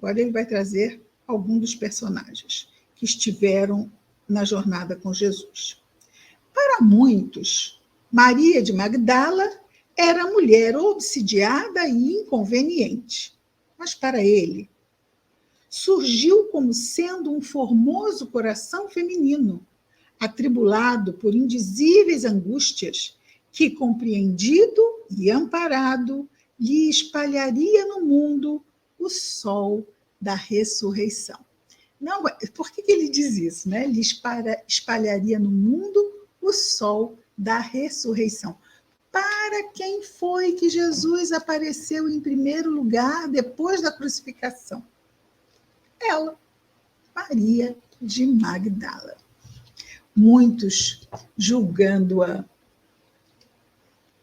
Agora ele vai trazer alguns dos personagens que estiveram na jornada com Jesus. Para muitos, Maria de Magdala era mulher obsidiada e inconveniente, mas para ele, surgiu como sendo um formoso coração feminino, atribulado por indizíveis angústias, que, compreendido e amparado, lhe espalharia no mundo o sol da ressurreição. Não, por que ele diz isso? Né? Lhe espalharia no mundo o sol da ressurreição. Para quem foi que Jesus apareceu em primeiro lugar depois da crucificação? Ela, Maria de Magdala. Muitos julgando-a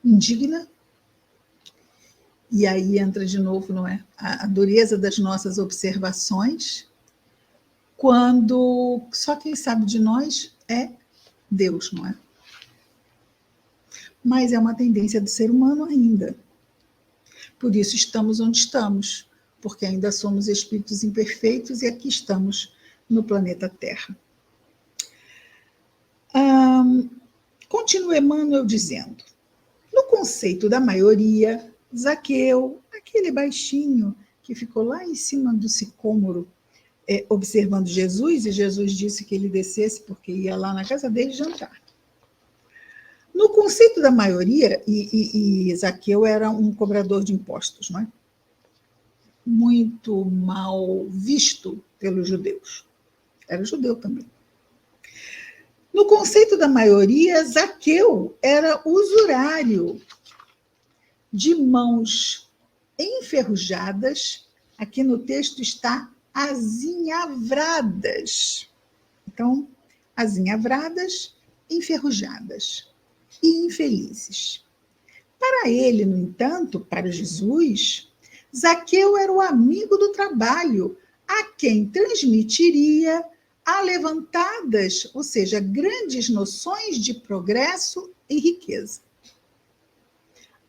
indigna, e aí entra de novo, não é? A dureza das nossas observações, quando só quem sabe de nós é Deus, não é? Mas é uma tendência do ser humano ainda. Por isso estamos onde estamos, porque ainda somos espíritos imperfeitos e aqui estamos no planeta Terra. Continua Emmanuel dizendo, no conceito da maioria, Zaqueu, aquele baixinho que ficou lá em cima do sicômoro, observando Jesus, e Jesus disse que ele descesse porque ia lá na casa dele jantar. No conceito da maioria, e Zaqueu era um cobrador de impostos, não é? Muito mal visto pelos judeus. Era judeu também. No conceito da maioria, Zaqueu era usurário, de mãos enferrujadas, aqui no texto está azinhavradas. Então, azinhavradas, enferrujadas e infelizes. Para ele, no entanto, para Jesus, Zaqueu era o amigo do trabalho, a quem transmitiria alevantadas, ou seja, grandes noções de progresso e riqueza.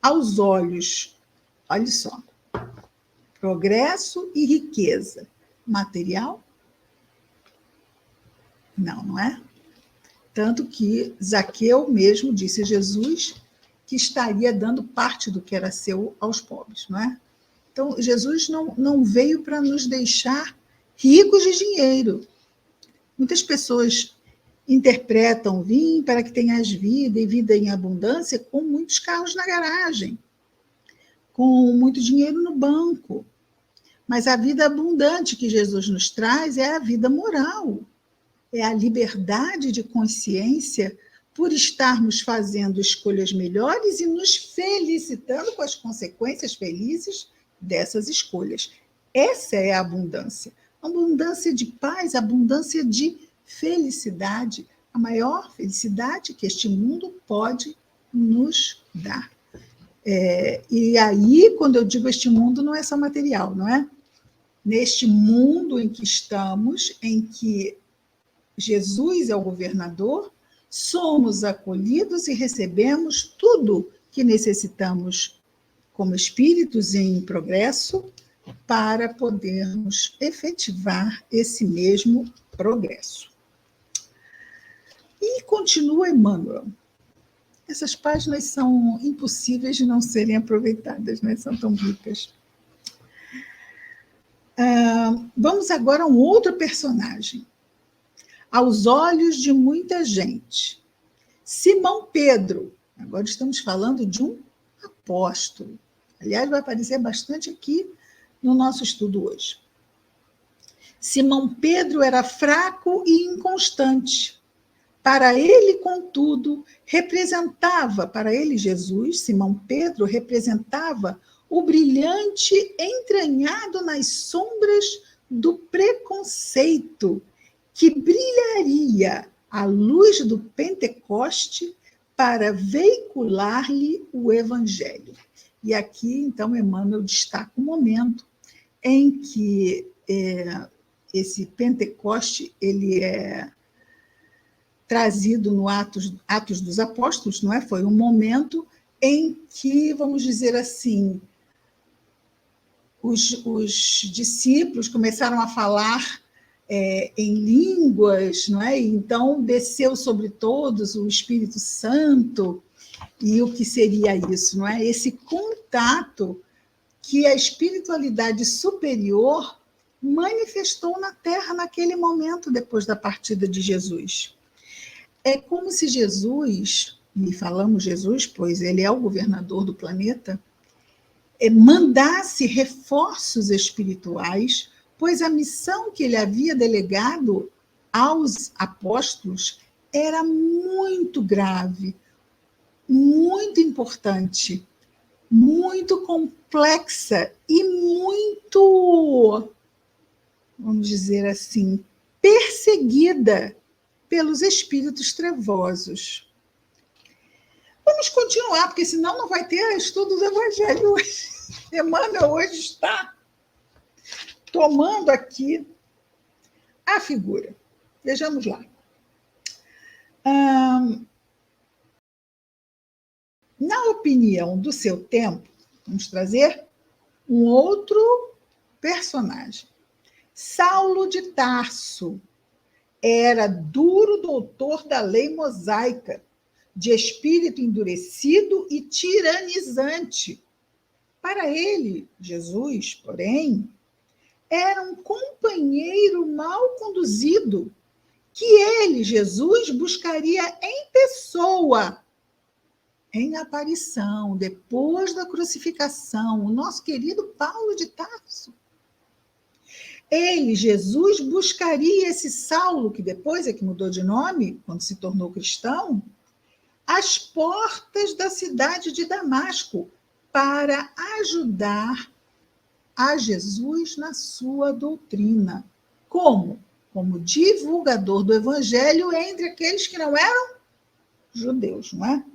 Aos olhos, olha só, progresso e riqueza material? Não, não é? Tanto que Zaqueu mesmo disse a Jesus que estaria dando parte do que era seu aos pobres, não é? Então, Jesus não veio para nos deixar ricos de dinheiro. Muitas pessoas interpretam vim para que tenhas vida e vida em abundância com muitos carros na garagem, com muito dinheiro no banco. Mas a vida abundante que Jesus nos traz é a vida moral, é a liberdade de consciência por estarmos fazendo escolhas melhores e nos felicitando com as consequências felizes dessas escolhas. Essa é a abundância. Abundância de paz, abundância de felicidade, a maior felicidade que este mundo pode nos dar. E aí, quando eu digo este mundo, não é só material, não é? Neste mundo em que estamos, em que Jesus é o governador, somos acolhidos e recebemos tudo que necessitamos como espíritos em progresso para podermos efetivar esse mesmo progresso. E continua Emmanuel. Essas páginas são impossíveis de não serem aproveitadas, né? São tão ricas. Vamos agora a um outro personagem. Aos olhos de muita gente. Simão Pedro. Agora estamos falando de um apóstolo. Aliás, vai aparecer bastante aqui no nosso estudo hoje. Simão Pedro era fraco e inconstante. Para ele, contudo, para ele Jesus, Simão Pedro, representava o brilhante entranhado nas sombras do preconceito, que brilharia à luz do Pentecoste para veicular-lhe o Evangelho. E aqui, então, Emmanuel destaca um momento em que esse Pentecoste ele é trazido no Atos dos Apóstolos, não é? Foi um momento em que, vamos dizer assim, os discípulos começaram a falar em línguas, não é? Então desceu sobre todos o Espírito Santo. E o que seria isso, não é? Esse contato que a espiritualidade superior manifestou na Terra naquele momento depois da partida de Jesus. É como se Jesus, e falamos Jesus, pois ele é o governador do planeta, mandasse reforços espirituais, pois a missão que ele havia delegado aos apóstolos era muito grave, muito importante, muito complexa e muito, vamos dizer assim, perseguida pelos espíritos trevosos. Vamos continuar, porque senão não vai ter estudo do Evangelho hoje. Emmanuel hoje está tomando aqui a figura. Vejamos lá. Na opinião do seu tempo, vamos trazer um outro personagem. Saulo de Tarso era duro doutor da lei mosaica, de espírito endurecido e tiranizante. Para ele, Jesus, porém, era um companheiro mal conduzido, que ele, Jesus, buscaria em pessoa, em aparição, depois da crucificação, o nosso querido Paulo de Tarso. Ele, Jesus, buscaria esse Saulo, que depois é que mudou de nome, quando se tornou cristão, às portas da cidade de Damasco, para ajudar a Jesus na sua doutrina. Como? Como divulgador do evangelho entre aqueles que não eram judeus, não é?